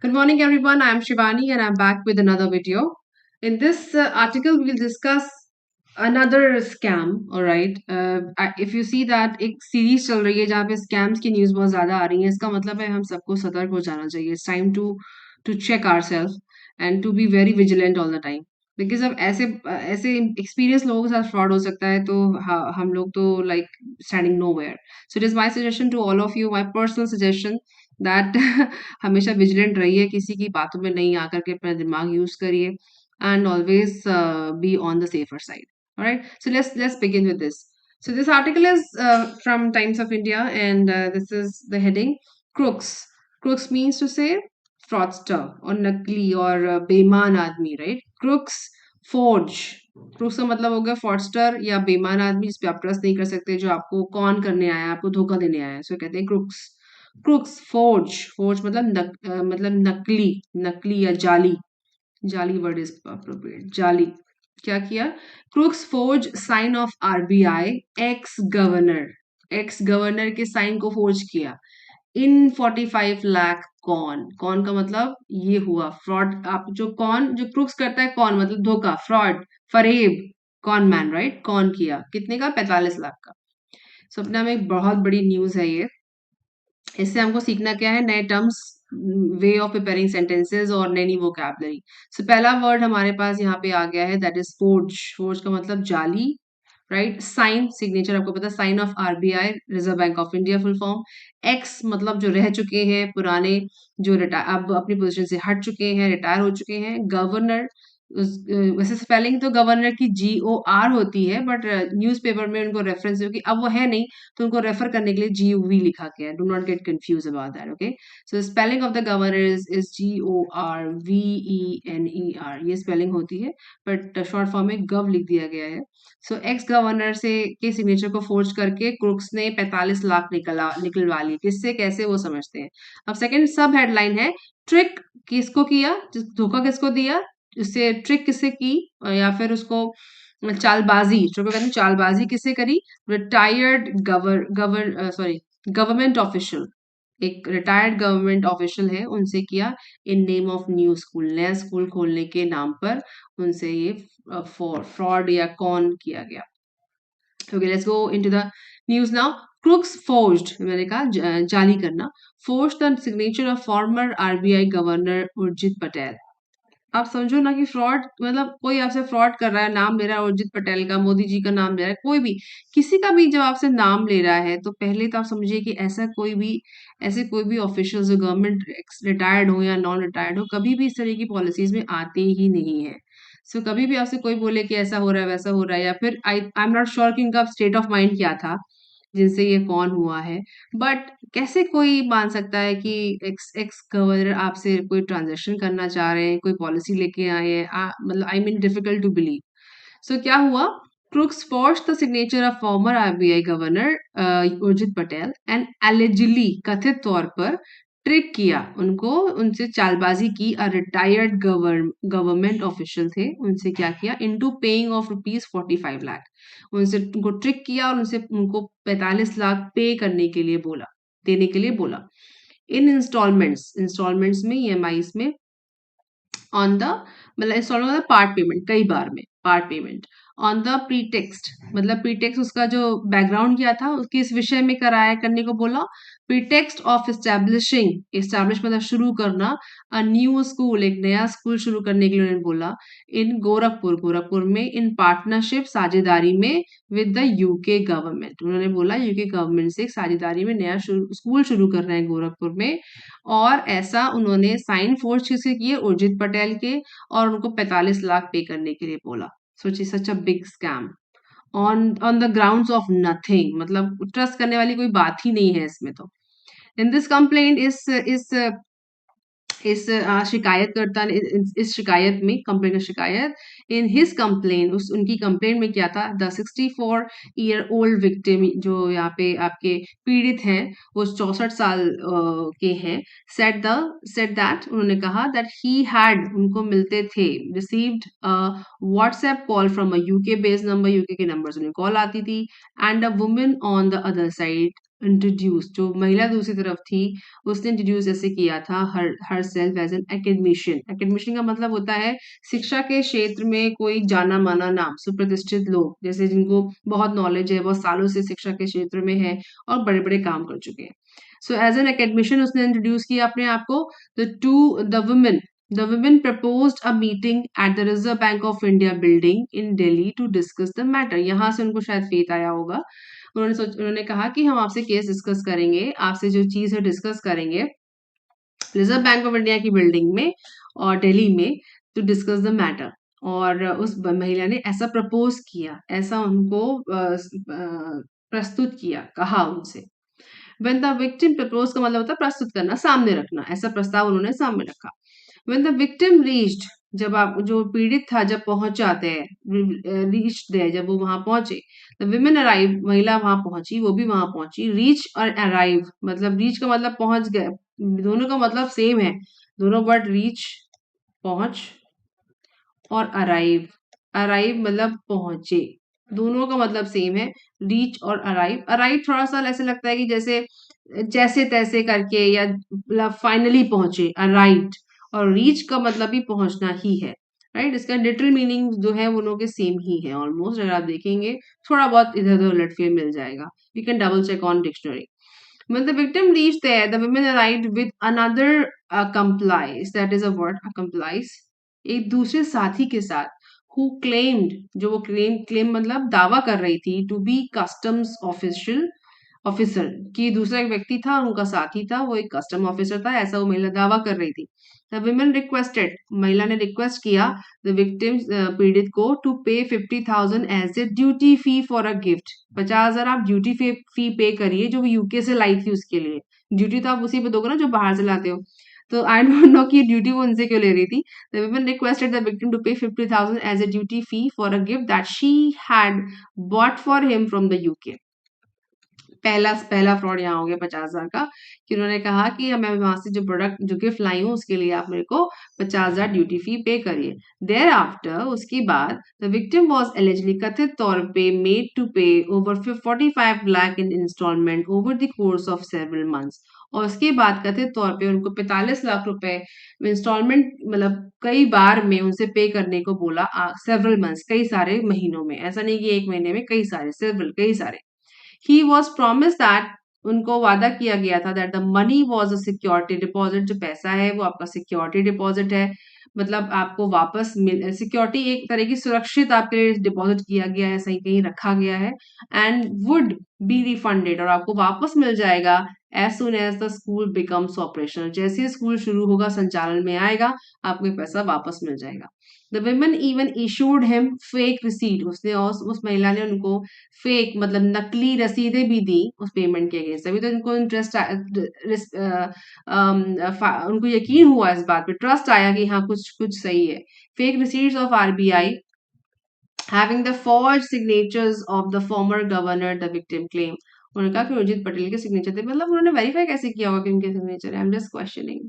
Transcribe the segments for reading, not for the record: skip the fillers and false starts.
Good morning, everyone. I'm Shivani and I'm back with another video. In this article, we'll discuss another scam. All right. If you see that एक series चल रही है जहाँ पे scams की news बहुत ज़्यादा आ रही है, इसका मतलब है हम सबको सतर्क हो जाना चाहिए. It's time to check ourselves and to be very vigilant all the time. Because अब ऐसे एक्सपीरियंस लोगों के साथ फ्रॉड हो सकता है तो हम लोग तो like standing nowhere. So it is my suggestion to all of you, my personal suggestion that हमेशा विजिलेंट रहिए, किसी की बातों में नहीं आकर के अपना दिमाग यूज करिए and always be on the safer side. Alright, so let's begin with this. So this article is from Times of India, and this is the heading: crooks. Crooks means to say fraudster or नकली और बेईमान आदमी, right? Crooks forge. Crooks का मतलब हो गया fraudster या बेईमान आदमी जिस पे आप ट्रस्ट नहीं कर सकते, जो आपको कॉन करने आया है, आपको धोखा देने आया है. सो कहते हैं क्रूक्स. Crooks forge. फोर्ज मतलब मतलब नकली, नकली या जाली. जाली वर्ड इज अप्रोप्रिएट. जाली. क्या किया? Crooks forge sign of RBI ex governor. Ex governor के साइन को फोर्ज किया इन 45 लाख कॉन. कॉन का मतलब ये हुआ फ्रॉड. आप जो कॉन जो क्रूक्स करता है, कॉन मतलब धोखा, फ्रॉड, फरेब, कॉन मैन, राइट? कॉन किया कितने का? 45 लाख का. सपना में एक बहुत बड़ी न्यूज है ये. इससे हमको सीखना क्या है? नए terms, way of preparing sentences और नई नई वोकैबलरी. सो पहला वर्ड हमारे पास यहाँ पे आ गया है, दैट इज फोर्ज. फोर्ज का मतलब जाली, राइट? साइन, सिग्नेचर आपको पता है, sign of RBI, Reserve Bank of India full form. Ex मतलब जो रह चुके हैं, पुराने, जो रिटायर अब अपनी पोजीशन से हट चुके हैं, रिटायर हो चुके हैं. गवर्नर, वैसे स्पेलिंग तो गवर्नर की GOR होती है, बट न्यूज़पेपर में उनको रेफरेंस, क्योंकि अब वो है नहीं तो उनको रेफर करने के लिए GOV लिखा गया है. Do not get confuse about that. Okay, so spelling of the governor is GORVENER. ये स्पेलिंग होती है, बट शॉर्ट फॉर्म में गव लिख दिया गया है. सो एक्स गवर्नर से के सिग्नेचर को फोर्ज करके क्रुक्स ने 45 लाख निकलवा लिए. किससे, कैसे, वो समझते हैं. अब सेकंड सब हेडलाइन है, ट्रिक किसको किया, धोखा किसको दिया, उससे ट्रिक किससे की, या फिर उसको चालबाजी, जो कहते हैं चालबाजी किससे करी? Retired government official. एक रिटायर्ड गवर्नमेंट ऑफिशियल है, उनसे किया in name of new school. नया स्कूल खोलने के नाम पर उनसे ये फ्रॉड या कॉन किया गया. Okay, let's go into the news now. Crooks forged, मैंने कहा जाली करना. Forged the signature of former RBI governor Urjit Patel. आप समझो ना कि फ्रॉड मतलब कोई आपसे फ्रॉड कर रहा है, नाम ले रहा है उर्जित पटेल का, मोदी जी का नाम ले रहा है, कोई भी किसी का भी जब आपसे नाम ले रहा है तो पहले तो आप समझिए कि ऐसे कोई भी ऑफिशियल जो गवर्नमेंट रिटायर्ड हो या नॉन रिटायर्ड हो, कभी भी इस तरह की पॉलिसीज में आते ही नहीं है. सो कभी भी आपसे कोई बोले कि ऐसा हो रहा है, वैसा हो रहा है, या फिर आई एम नॉट श्योर कि इनका स्टेट ऑफ माइंड क्या था जिनसे ये कौन हुआ है. बट कैसे कोई मान सकता है कि एक्स एक्स गवर्नर आपसे कोई ट्रांजेक्शन करना चाह रहे हैं, कोई पॉलिसी लेके आए हैं? मतलब I mean difficult to believe. So क्या हुआ? Crooks forged the signature of former RBI governor Urjit Patel and allegedly, कथित तौर पर ट्रिक किया उनको, उनसे चालबाजी की. अ रिटायर्ड गवर्नमेंट ऑफिशियल थे, उनसे क्या किया? Into paying off ₹45 lakh. उनसे उनको ट्रिक किया और उनको 45 लाख पे करने के लिए बोला, देने के लिए बोला. इन इंस्टॉलमेंट्स में, EMIs में, ऑन द मतलब इंस्टॉलमेंट मतलब पार्ट पेमेंट, कई बार में part payment. On the pretext मतलब प्रीटेक्स्ट, उसका जो बैकग्राउंड किया था उसके इस विषय में कराया करने को बोला. प्रीटेक्स्ट ऑफ इस्टेब्लिश मतलब शुरू करना, अ न्यू स्कूल, एक नया स्कूल शुरू करने के लिए उन्होंने बोला. इन गोरखपुर में, इन पार्टनरशिप, साझेदारी में, विद द यूके गवर्नमेंट. उन्होंने बोला यूके गवर्नमेंट से एक साझेदारी में नया स्कूल शुरू करना है गोरखपुर में. और ऐसा उन्होंने साइन फोर्ज किसके किए? उर्जित पटेल के. और उनको 45 लाख पे करने के लिए बोला. सोचिए, such a big scam on on the grounds of nothing. मतलब ट्रस्ट करने वाली कोई बात ही नहीं है इसमें तो. इन दिस कंप्लेंट, इस शिकायतकर्ता ने इस शिकायत में, कंप्लेन का शिकायत, इन हिज कंप्लेन, उस उनकी कंप्लेन में क्या था? द 64-year-old विक्टिम, जो यहाँ पे आपके पीड़ित हैं, वो 64 साल के हैं. सेट दैट, उन्होंने कहा दैट ही हैड, उनको मिलते थे, received WhatsApp call from a UK based number. UK के नंबर से उन्हें कॉल आती थी. And a women on the other side introduce, जो महिला दूसरी तरफ थी उसने इंट्रोड्यूस ऐसे किया था herself as an academician. Academician का मतलब होता है शिक्षा के क्षेत्र में कोई जाना माना नाम, सुप्रतिष्ठित लोग, जैसे जिनको बहुत नॉलेज है, बहुत सालों से शिक्षा के क्षेत्र में है और बड़े बड़े काम कर चुके हैं। सो एज एन एकेडमिशियन उसने इंट्रोड्यूस किया अपने आप को। The women proposed a meeting at the Reserve Bank of India building in Delhi to discuss the matter. यहाँ से उनको शायद फेथ आया होगा। उन्होंने कहा कि हम आपसे केस डिस्कस करेंगे, आपसे जो चीज है डिस्कस करेंगे रिजर्व बैंक ऑफ इंडिया की बिल्डिंग में और दिल्ली में, टू डिस्कस द मैटर। और उस महिला ने ऐसा प्रपोज किया, ऐसा उनको प्रस्तुत किया, कहा उनसे। व्हेन द विक्टिम प्रपोज का मतलब होता है प्रस्तुत करना, सामने रखना, ऐसा प्रस्ताव उन्होंने सामने रखा। व्हेन द विक्टिम रीच्ड, जब आप जो पीड़ित था जब पहुंच जाते हैं, रीच दे, जब वो वहां पहुंचे, द विमेन अराइव, महिला वहां पहुंची, वो भी वहां पहुंची। रीच और अराइव मतलब रीच का मतलब पहुंच गए, दोनों का मतलब सेम है, दोनों वर्ड रीच पहुंच और अराइव, अराइव मतलब पहुंचे, दोनों का मतलब सेम है, रीच और अराइव। अराइव थोड़ा सा ऐसे लगता है कि जैसे जैसे तैसे करके या मतलब फाइनली पहुंचे, अराइव्ड। और रीच का मतलब भी पहुंचना ही है, राइट। इसका लिटरल मीनिंग जो है वो लोग के सेम ही है ऑलमोस्ट, अगर आप देखेंगे थोड़ा बहुत इधर उधर उलटफेर मिल जाएगा, you can double check on dictionary. When the victim reached there, the women arrived with another accomplice. That is a word, accomplice. एक दूसरे साथी के साथ, who claimed, जो वो claim मतलब दावा कर रही थी, to be customs ऑफिसर, कि दूसरा एक व्यक्ति था उनका साथी था, वो एक कस्टम ऑफिसर था, ऐसा वो महिला दावा कर रही थी। द विमेन रिक्वेस्टेड, महिला ने रिक्वेस्ट किया द विक्टिम, पीड़ित को, to pay 50,000 as a duty fee for a gift. 50,000 आप ड्यूटी फी पे करिए, जो वो यूके से लाई थी उसके लिए। ड्यूटी तो आप उसी पे दोगे ना जो बाहर से लाते हो। तो आई डोंट नो कि ड्यूटी वो उनसे क्यों ले रही थी। The women requested the victim to pay 50,000 as a duty fee for a gift that she had bought for him from the UK. पहला पहला फ्रॉड यहाँ हो गया 50,000 का, कि उन्होंने कहा कि मैं वहां से जो प्रोडक्ट जो गिफ्ट लाई हूँ उसके लिए आप मेरे को 50,000 ड्यूटी फी पे करिए। देयर आफ्टर, उसके बाद, द विक्टिम वॉज एलिजिबली, कथित तौर पे, made to pay over 45 lakh in installment over the course of several months. और उसके बाद कथित तौर पे उनको 45 लाख रुपए इंस्टॉलमेंट मतलब कई बार में उनसे पे करने को बोला, सेवरल मंथ्स, कई सारे महीनों में, ऐसा नहीं कि एक महीने में, कई सारे, सेवरल, कई सारे। ही वॉज प्रोमिस दैट, उनको वादा किया गया था, that the money was a security deposit, जो पैसा है वो आपका सिक्योरिटी डिपॉजिट है, मतलब आपको वापस मिल, सिक्योरिटी एक तरह की सुरक्षित आपके लिए डिपॉजिट किया गया है, सही कहीं रखा गया है। एंड वुड बी रिफंडेड, और आपको वापस मिल जाएगा as soon as the school becomes operational, जैसे ही स्कूल शुरू होगा, संचालन में आएगा, आपको ये पैसा वापस मिल जाएगा। The women even issued him fake receipt, उसने और उस महिला ने उनको फेक मतलब नकली रसीदें भी दी उस पेमेंट के अगेंस्ट। अभी तो उनको इंटरेस्ट उनको यकीन हुआ इस बात पे, ट्रस्ट आया कि हाँ कुछ कुछ सही है। Fake receipts of RBI having the forge signatures of the former governor, the victim claim. उन्होंने कहा कि उर्जित पटेल के सिग्नेचर थे, मतलब उन्होंने वेरीफाई कैसे किया होगा कि उनके सिग्नेचर है, I am just questioning.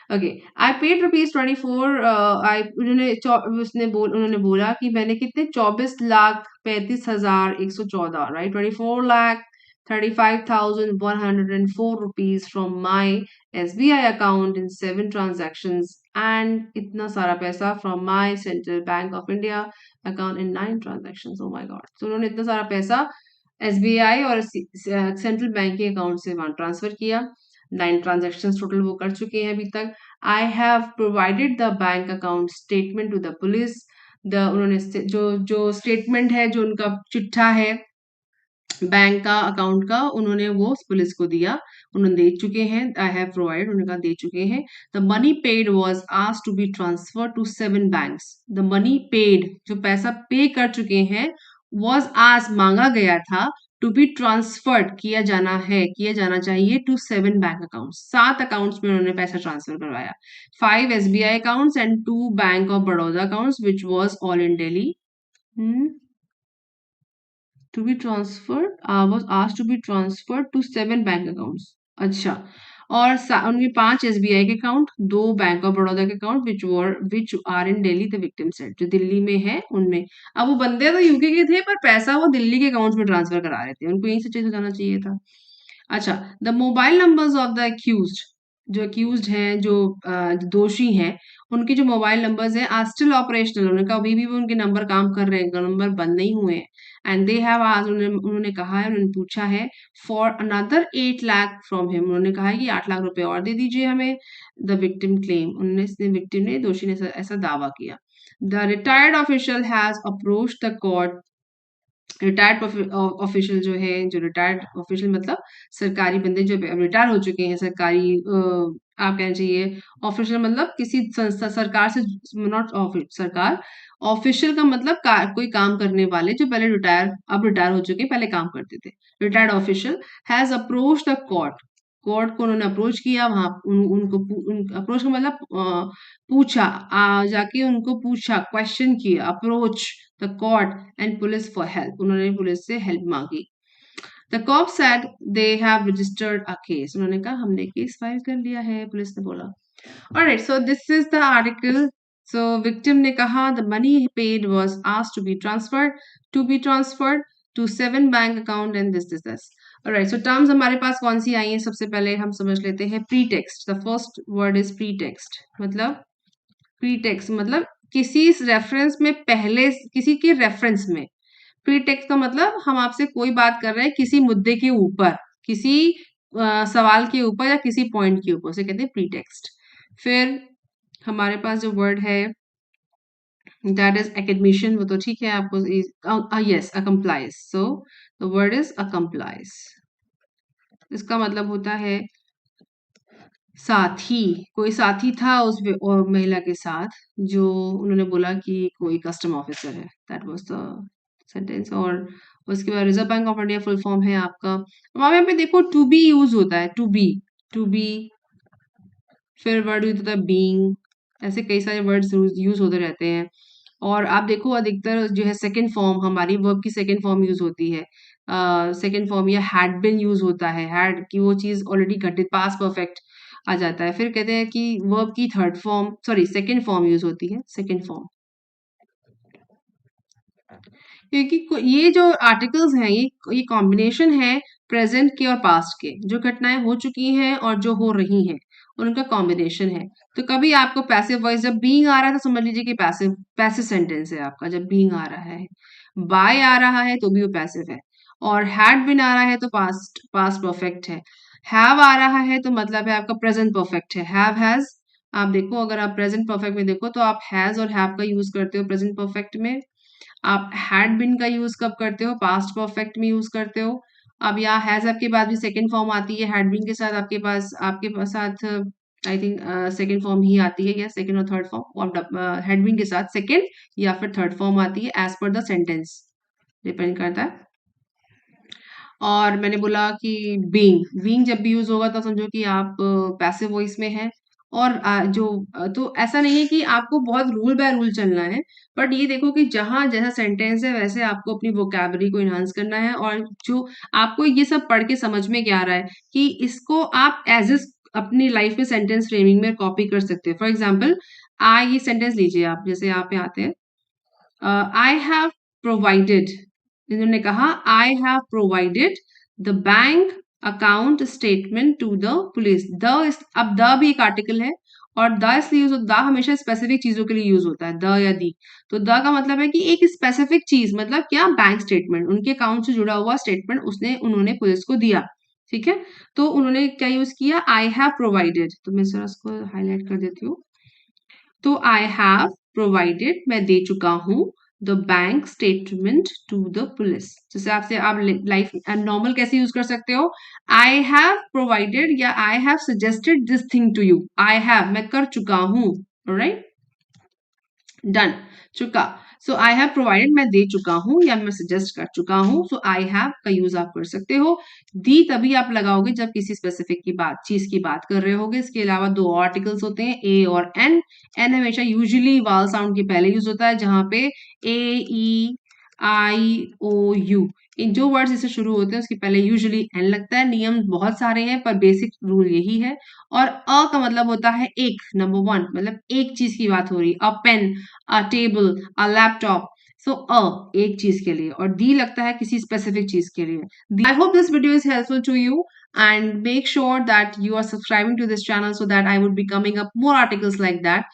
Okay, I paid ₹24, आई उन्होंने बोला कि मैंने कितने, 24,35,114, right, 24,35,104 from my SBI account in 7 transactions, and इतना सारा पैसा from my central bank of India account in 9 transactions. Oh my God, तो उन्होंने इतना सारा पैसा SBI और सेंट्रल बैंक के अकाउंट से वहां ट्रांसफर किया। 9 ट्रांजेक्शन्स टोटल वो कर चुके हैं अभी तक। I have provided the bank account statement to the police, the उन्होंने जो जो स्टेटमेंट है, जो उनका चिट्ठा है बैंक का अकाउंट का, उन्होंने वो पुलिस को दिया, उन्होंने दे चुके हैं। आई हैव प्रोवाइड, उन्होंने कहा दे चुके हैं। The money paid was asked to be transfer to 7 banks. The money paid, जो पैसा पे कर चुके हैं, वॉज आज, मांगा गया था, टू बी ट्रांसफर्ड, किया जाना चाहिए, टू 7 बैंक अकाउंट, 7 अकाउंट्स में उन्होंने पैसा ट्रांसफर करवाया। 5 SBI accounts and 2 bank of Baroda accounts which was all in Delhi. To be transferred, was asked to be transferred to 7 bank accounts. अच्छा, और उनके 5 SBI के अकाउंट, 2 बैंक ऑफ बड़ौदा के account which are in Delhi, the victim said, जो दिल्ली में है उनमें। अब वो बंदे तो यूके के थे पर पैसा वो दिल्ली के अकाउंट्स में ट्रांसफर करा रहे थे, उनको यही से चीज हो जाना चाहिए था। अच्छा, the mobile numbers of the accused, जो अक्यूज्ड हैं, जो दोषी हैं, उनके जो मोबाइल नंबर्स हैं आर स्टिल ऑपरेशनल। उन्होंने कहा अभी भी उनके नंबर काम कर रहे हैं, नंबर बंद नहीं हुए हैं। एंड दे हैव आज उन्होंने कहा है, उन्होंने पूछा है for another 8 lakh from him. उन्होंने कहा है कि 8 लाख रुपए और दे दीजिए हमें। द विक्टिम क्लेम, उन्होंने विक्टिम ने, दोषी ने ऐसा दावा किया। The retired official has approach the court. Retired official जो है, जो रिटायर्ड ऑफिशियल मतलब सरकारी बंदे जो रिटायर हो चुके हैं, सरकारी आप कहना चाहिए ऑफिशियल मतलब किसी संस्था, सरकार से, नॉट सरकार, ऑफिशियल का मतलब कोई काम करने वाले जो पहले रिटायर, अब रिटायर हो चुके, पहले काम करते थे। Retired official has approach the court, court को उन्होंने अप्रोच किया, वहां उनको अप्रोच का मतलब पूछा, जाके उनको पूछा, क्वेश्चन किया, approach the court and police for help, उन्होंने पुलिस से हेल्प मांगी। The cop said they have registered a case, उन्होंने कहा हमने केस फाइल कर लिया है, पुलिस ने बोला। Alright, so this is the article. So victim ने कहा the money paid was asked to be transferred to 7 bank account and this. Alright, so terms हमारे पास कौन सी आई हैं, सबसे पहले हम समझ लेते हैं pretext. The first word is pretext. मतलब प्रीटेक्स्ट मतलब किसी रेफरेंस में, पहले किसी के रेफरेंस में। प्रीटेक्स्ट का मतलब हम आपसे कोई बात कर रहे हैं किसी मुद्दे के ऊपर, किसी सवाल के ऊपर या किसी पॉइंट के ऊपर, उसे कहते हैं प्रीटेक्स्ट। फिर हमारे पास जो वर्ड है दैट इज एकेडमिशियन, वो तो ठीक है आपको, yes accomplice. So the word is accomplice, इसका मतलब होता है साथी। कोई साथी था उस और महिला के साथ, जो उन्होंने बोला कि कोई कस्टम ऑफिसर है, दैट वाज द सेंटेंस। और उसके बाद reserve Bank of India full form है आपका। अब आप यहाँ पे देखो टू बी यूज होता है, टू बी, फिर वर्ड यूज होता है बीइंग, ऐसे कई सारे वर्ड्स यूज होते रहते हैं। और आप देखो अधिकतर जो है सेकंड फॉर्म, हमारी वर्ब की सेकंड फॉर्म यूज होती है। सेकंड फॉर्म या हैड बिन यूज होता है, हैड की वो चीज ऑलरेडी घटित, पास परफेक्ट आ जाता है। फिर कहते हैं कि वर्ब की third form, sorry second form use होती है, सेकंड फॉर्म। क्योंकि ये जो आर्टिकल्स हैं, ये कॉम्बिनेशन है प्रेजेंट के और पास्ट के, जो घटनाएं हो चुकी हैं और जो हो रही हैं, उनका कॉम्बिनेशन है। तो कभी आपको पैसिव वॉइस जब बीइंग आ रहा है तो समझ लीजिए कि पैसिव पैसिव सेंटेंस है आपका, जब बीइंग आ रहा है। बाय आ रहा है तो भी वो पैसिव है। और हैड बिन आ रहा है तो पास्ट पास्ट परफेक्ट है। हैव आ रहा है तो मतलब है आपका प्रेजेंट परफेक्ट है। हैव हैज, आप देखो अगर आप प्रेजेंट परफेक्ट में देखो तो आप हैज और हैव का यूज करते हो प्रेजेंट परफेक्ट में। आप हैड बिन का यूज कब करते हो, पास्ट परफेक्ट में यूज करते हो। अब यहाँ हैज आपके बाद भी सेकंड फॉर्म आती है, हैड बिन के साथ आपके पास साथ आई थिंक सेकंड फॉर्म ही आती है, या सेकंड और थर्ड फॉर्म, और हैड बिन के साथ सेकंड या फिर थर्ड फॉर्म आती है, as per the sentence depend करता है। और मैंने बोला कि बीइंग बीइंग जब भी यूज होगा तो समझो कि आप पैसिव वॉइस में है। और तो ऐसा नहीं है कि आपको बहुत रूल बाय रूल चलना है, बट ये देखो कि जहां जैसा सेंटेंस है वैसे आपको अपनी वोकैबुलरी को इन्हांस करना है। और जो आपको ये सब पढ़ के समझ में क्या आ रहा है कि इसको आप एज इस अपनी लाइफ में सेंटेंस फ्रेमिंग में कॉपी कर सकते हो। फॉर एग्जाम्पल, ये सेंटेंस लीजिए आप, जैसे आप यहाँ आते हैं, आई हैव प्रोवाइडेड, इन्होंने कहा I have provided the bank account statement to the police. अब द भी एक आर्टिकल है, और द इसलिए यूज, द हमेशा स्पेसिफिक चीजों के लिए यूज होता है, द या दी। तो द का मतलब है कि एक स्पेसिफिक चीज, मतलब क्या, बैंक स्टेटमेंट, उनके अकाउंट से जुड़ा हुआ स्टेटमेंट उन्होंने पुलिस को दिया। ठीक है, तो उन्होंने क्या यूज किया, आई हैव प्रोवाइडेड। तो मैं जरा इसको हाईलाइट कर देती हूँ। तो आई हैव प्रोवाइडेड, मैं दे चुका हूं, the bank statement to the police. जैसे आपसे आप लाइफ नॉर्मल कैसे यूज कर सकते हो, आई हैव प्रोवाइडेड या I have suggested this thing to you. I have, मैं कर चुका हूं, राइट, डन, चुका। सो आई हैव प्रोवाइडेड, मैं दे चुका हूं या मैं सजेस्ट कर चुका हूं। सो आई हैव का यूज आप कर सकते हो। दी तभी आप लगाओगे जब किसी स्पेसिफिक की बात, चीज की बात कर रहे होगे। इसके अलावा दो आर्टिकल्स होते हैं, ए और एन। एन हमेशा यूजुअली वाल साउंड के पहले यूज होता है, जहां पे ए, ई, आई, ओ, यू, इन जो वर्ड्स इससे शुरू होते हैं उसके पहले यूजुअली एन लगता है। नियम बहुत सारे हैं पर बेसिक रूल यही है। और अ का मतलब होता है एक, नंबर वन, मतलब एक चीज की बात हो रही है, a pen, a table, a laptop. So एक चीज के लिए, और दी लगता है किसी स्पेसिफिक चीज के लिए। I hope this video is helpful to you. and make sure that you are subscribing to this channel so that I would be coming up more articles like that.